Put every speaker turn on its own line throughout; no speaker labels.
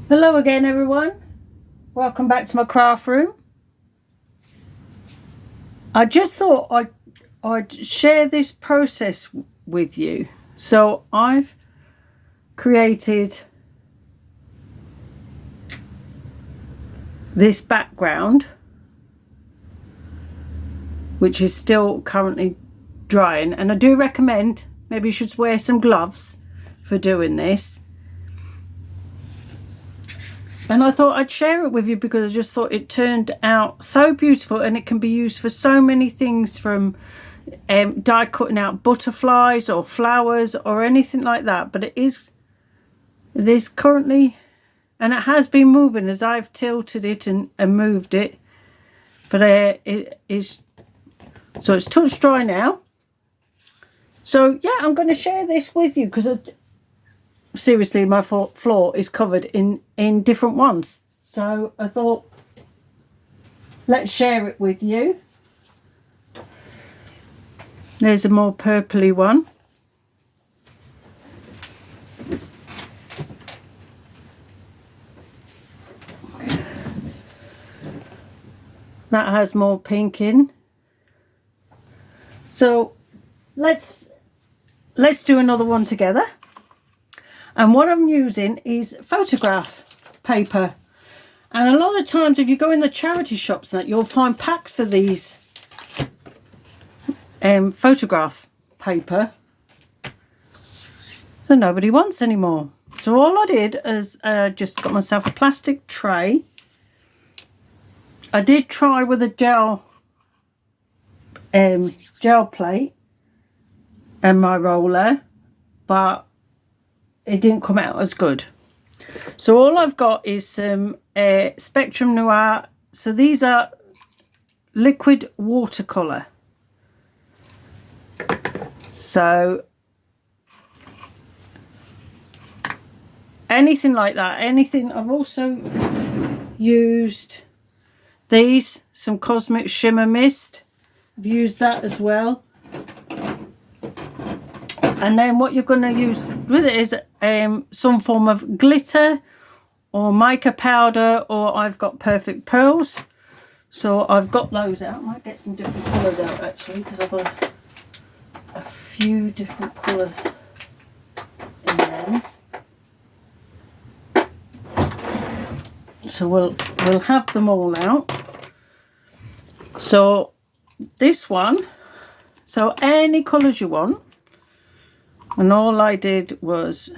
Hello again, everyone. Welcome back to my craft room. I just thought I'd share this process with you. So I've created this background, which is still currently drying, and I do recommend maybe you should wear some gloves for doing this. And I thought I'd share it with you because I just thought it turned out so beautiful, and it can be used for so many things, from die cutting out butterflies or flowers or anything like that. But it is currently, and it has been moving as I've tilted it and moved it. But it is, so it's touch dry now. So yeah, I'm going to share this with you because seriously, my floor is covered in different ones. So I thought, let's share it with you. There's a more purpley one. That has more pink in. So let's do another one together. And what I'm using is photograph paper. And a lot of times if you go in the charity shops, that you'll find packs of these photograph paper that nobody wants anymore. So all I did is just got myself a plastic tray. I did try with a gel plate and my roller, but it didn't come out as good. So all I've got is some Spectrum Noir. So these are liquid watercolour. So anything like that, anything. I've also used these, some Cosmic Shimmer Mist. I've used that as well. And then what you're going to use with it is some form of glitter or mica powder, or I've got Perfect Pearls. So I've got those out. I might get some different colours out actually, because I've got a few different colours in them. So we'll have them all out. So this one, so any colours you want. And all I did was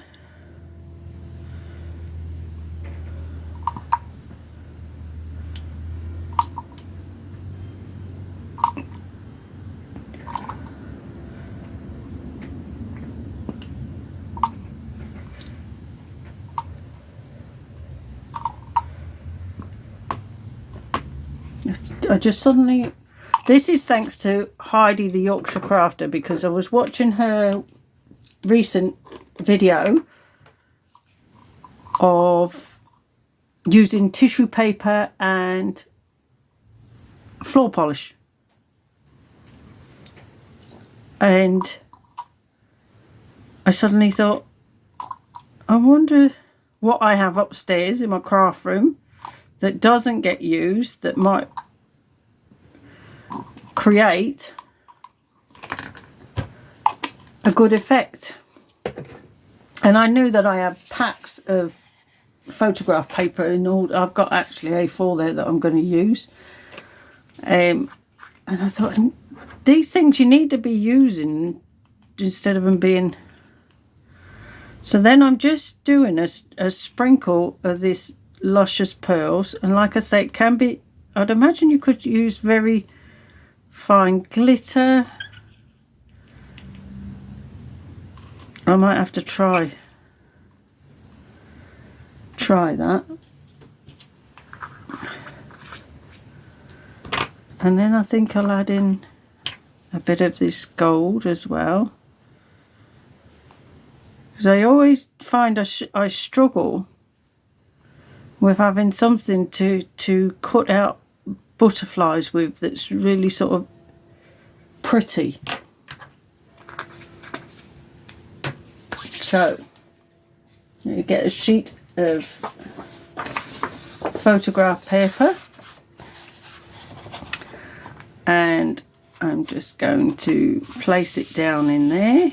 I just suddenly, this is thanks to Heidi the Yorkshire Crafter, because I was watching her recent video of using tissue paper and floor polish, and I suddenly thought, I wonder what I have upstairs in my craft room that doesn't get used, that might create a good effect. And I knew that I have packs of photograph paper in all. I've got actually A4 there that I'm going to use, and I thought, these things you need to be using instead of them being. So then I'm just doing a sprinkle of this Luscious Pearls, and like I say, it can be, I'd imagine you could use very fine glitter. I might have to try that. And then I think I'll add in a bit of this gold as well, because I always find I struggle with having something to cut out butterflies with that's really sort of pretty. So you get a sheet of photograph paper, and I'm just going to place it down in there.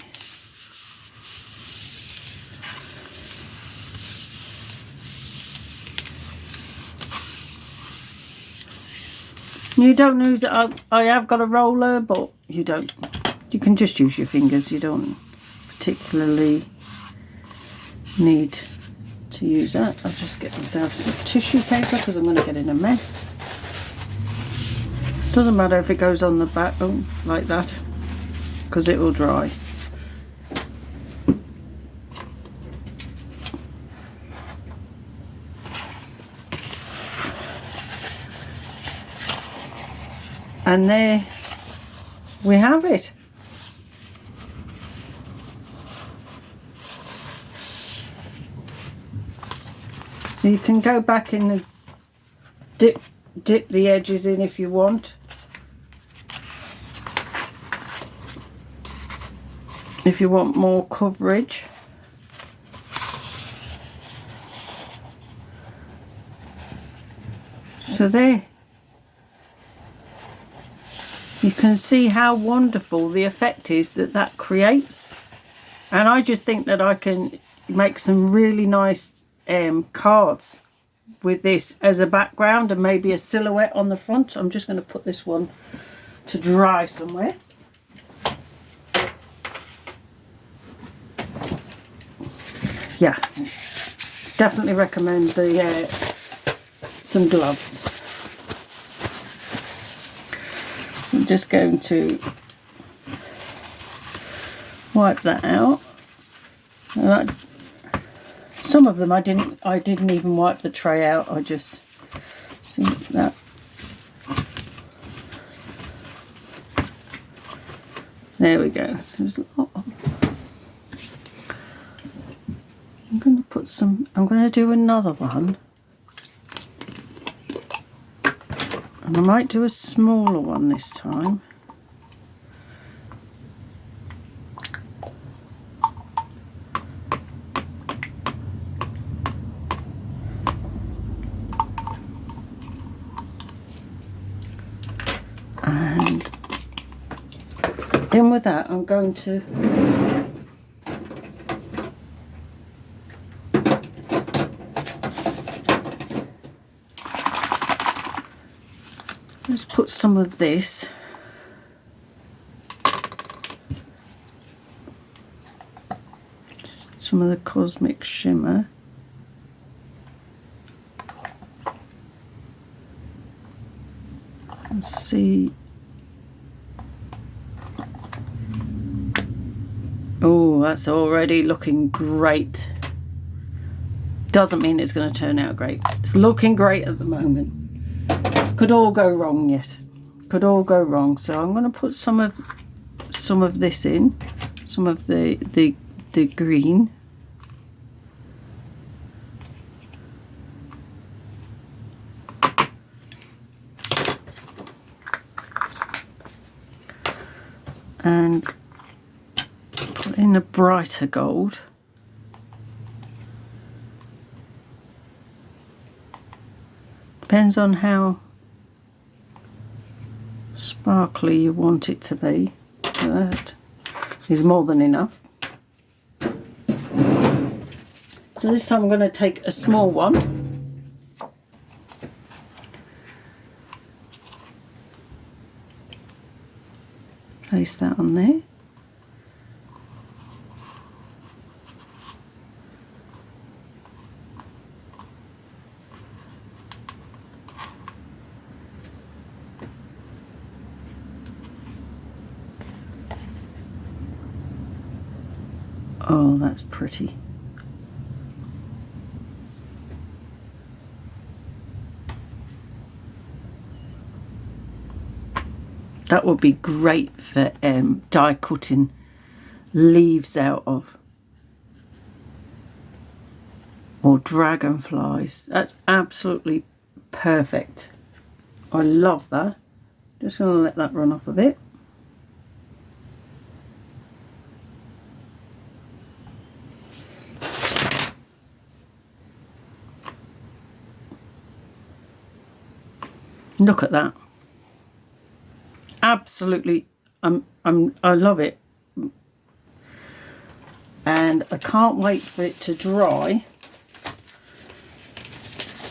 You don't use it. I have got a roller, but you don't. You can just use your fingers. You don't particularly need to use that. I'll just get myself some tissue paper because I'm going to get in a mess. Doesn't matter if it goes on the back like that, because it will dry. And there we have it. So you can go back in and dip the edges in if you want. If you want more coverage. So there. You can see how wonderful the effect is that creates. And I just think that I can make some really nice cards with this as a background and maybe a silhouette on the front. I'm just going to put this one to dry somewhere. Yeah, definitely recommend the some gloves. I'm just going to wipe that out. Some of them I didn't even wipe the tray out. I just see that. There we go. There's a lot of. I'm going to do another one. And I might do a smaller one this time. And then with that, I'm going to just put some of this some of the Cosmic Shimmer and see. Oh, that's already looking great. Doesn't mean it's going to turn out great. It's looking great at the moment. Could all go wrong yet. Could all go wrong. So I'm going to put some of this in, some of the green. And put in a brighter gold. Depends on how sparkly you want it to be. That is more than enough. So this time I'm going to take a small one. Place that on there. Oh, that's pretty. That would be great for die cutting leaves out of, or dragonflies. That's absolutely perfect. I love that. Just going to let that run off a bit. Look at that. Absolutely, I love it. And I can't wait for it to dry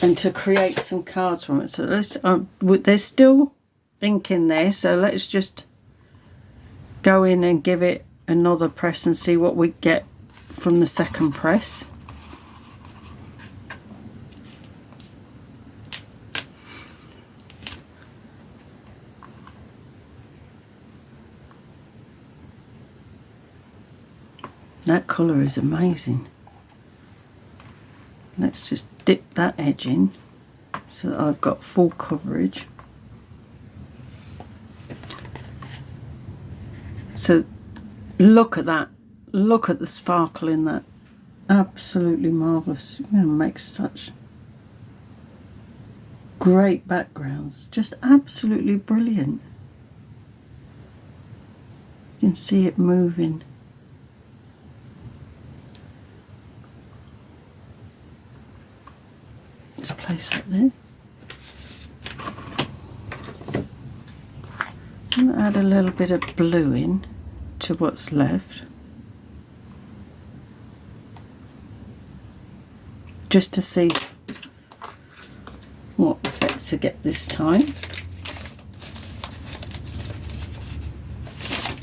and to create some cards from it. So let's, there's still ink in there, so let's just go in and give it another press and see what we get from the second press. That colour is amazing. Let's just dip that edge in so that I've got full coverage. So look at that. Look at the sparkle in that. Absolutely marvellous. You're going to make such great backgrounds. Just absolutely brilliant. You can see it moving. Let's place that there. I'm going to add a little bit of blue in to what's left. Just to see what effects I get this time.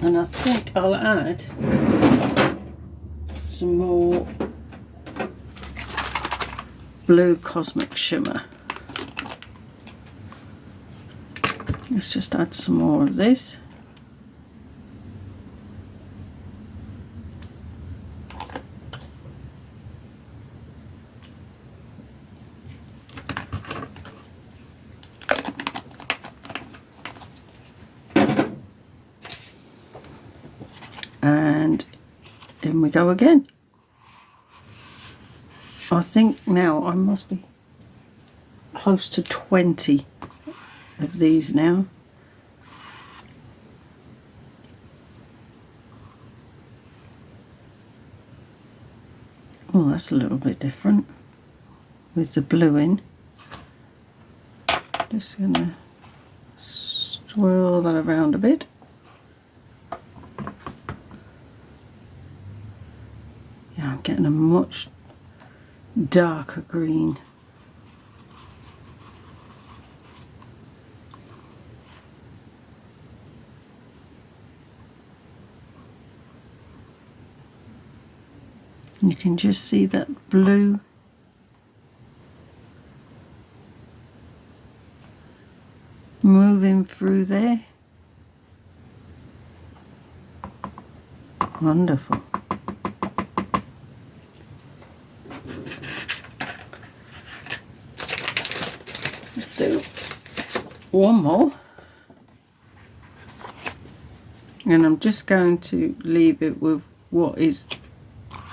And I think I'll add some more blue cosmic shimmer. Let's just add some more of this. And in we go again. I think now I must be close to 20 of these now. Oh, that's a little bit different with the blue in. Just gonna swirl that around a bit. Yeah, I'm getting a much darker green. You can just see that blue moving through there. Wonderful. Let's do one more. And I'm just going to leave it with what is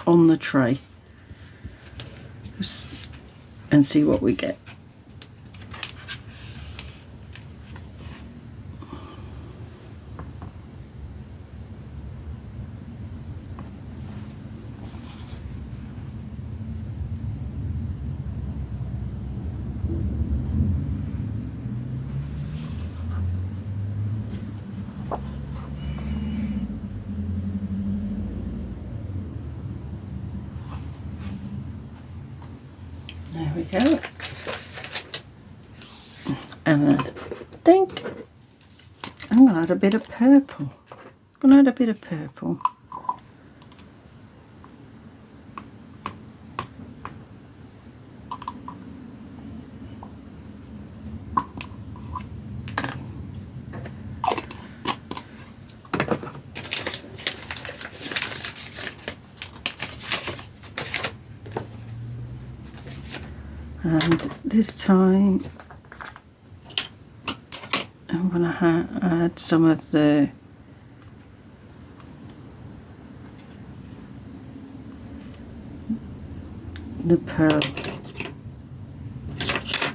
on the tray and see what we get. There we go. And I think I'm going to add a bit of purple. I'm going to add a bit of purple. And this time I'm going to add some of the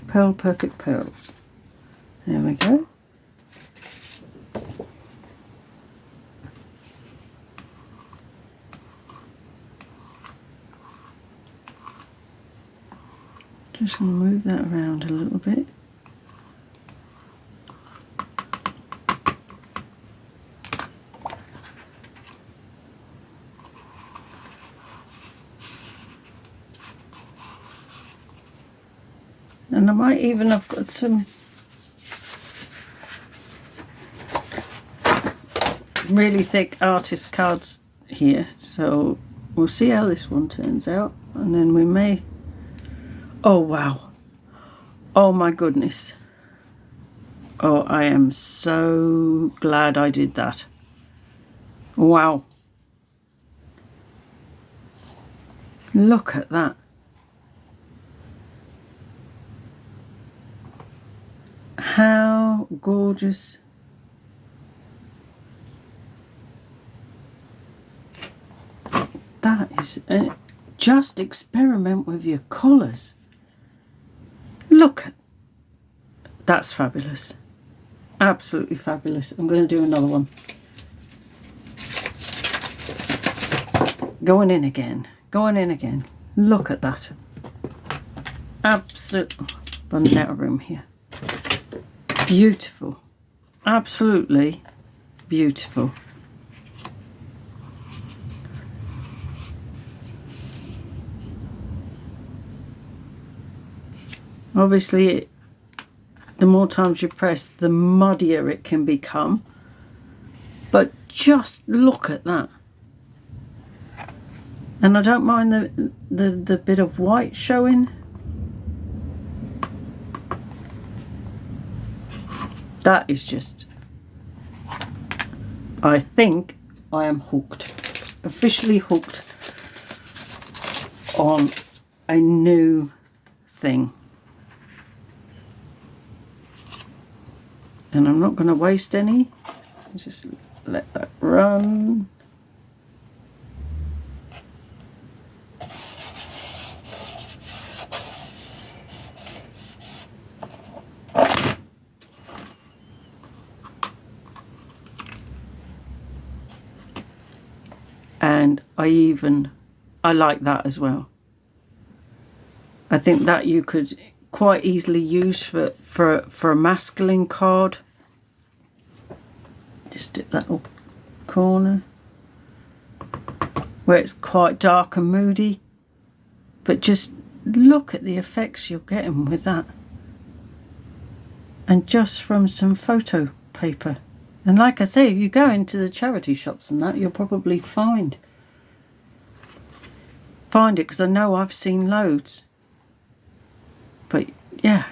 pearl perfect pearls. There we go. Just going to move that around a little bit. And I might even have got some really thick artist cards here, so we'll see how this one turns out, and then we may... Oh wow, oh my goodness, oh I am so glad I did that. Wow, look at that. How gorgeous. That is, just experiment with your colours. Look, that's fabulous. Absolutely fabulous. I'm going to do another one. Going in again. Going in again. Look at that. Absolutely. Running out of room here. Beautiful. Absolutely beautiful. Obviously, the more times you press, the muddier it can become. But just look at that. And I don't mind the bit of white showing. That is just... I think I am hooked. Officially hooked on a new thing. And I'm not going to waste any. Just let that run. And I like that as well. I think that you could quite easily use for a masculine card. Just dip that little corner where it's quite dark and moody, but just look at the effects you're getting with that, and just from some photo paper. And like I say, if you go into the charity shops and that, you'll probably find it, because I know I've seen loads. But yeah,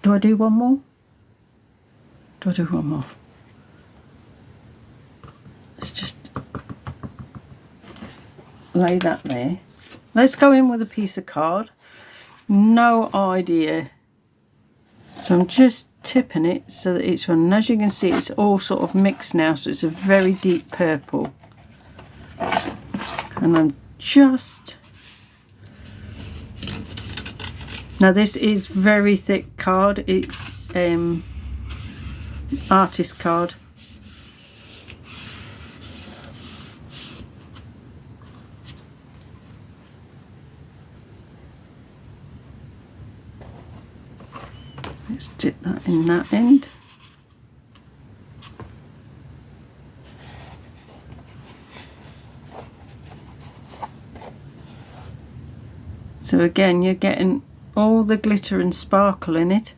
do I do one more? Do I do one more? Let's just lay that there. Let's go in with a piece of card. No idea. So I'm just tipping it so that it's running. As you can see, it's all sort of mixed now, so it's a very deep purple. And I'm just... Now this is very thick card. It's artist card. Let's dip that in that end. So again, you're getting all the glitter and sparkle in it.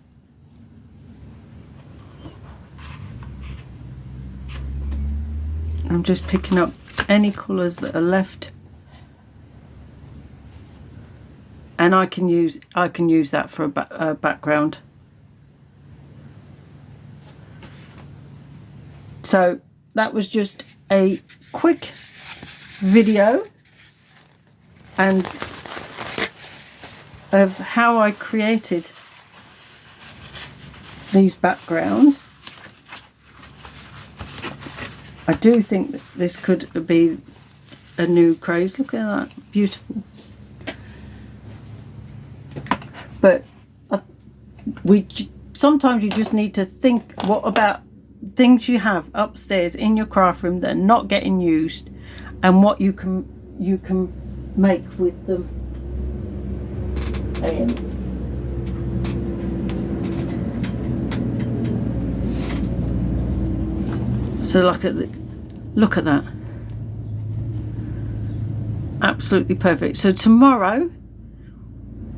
I'm just picking up any colours that are left, and I can use that for a background. So that was just a quick video and of how I created these backgrounds. I do think that this could be a new craze. Look at that, beautiful. But sometimes you just need to think, what about things you have upstairs in your craft room that are not getting used, and what you can make with them. So look at that, absolutely perfect. So tomorrow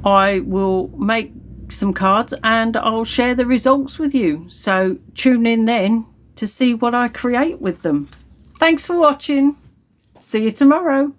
I will make some cards and I'll share the results with you. So tune in then to see what I create with them. Thanks for watching. See you tomorrow.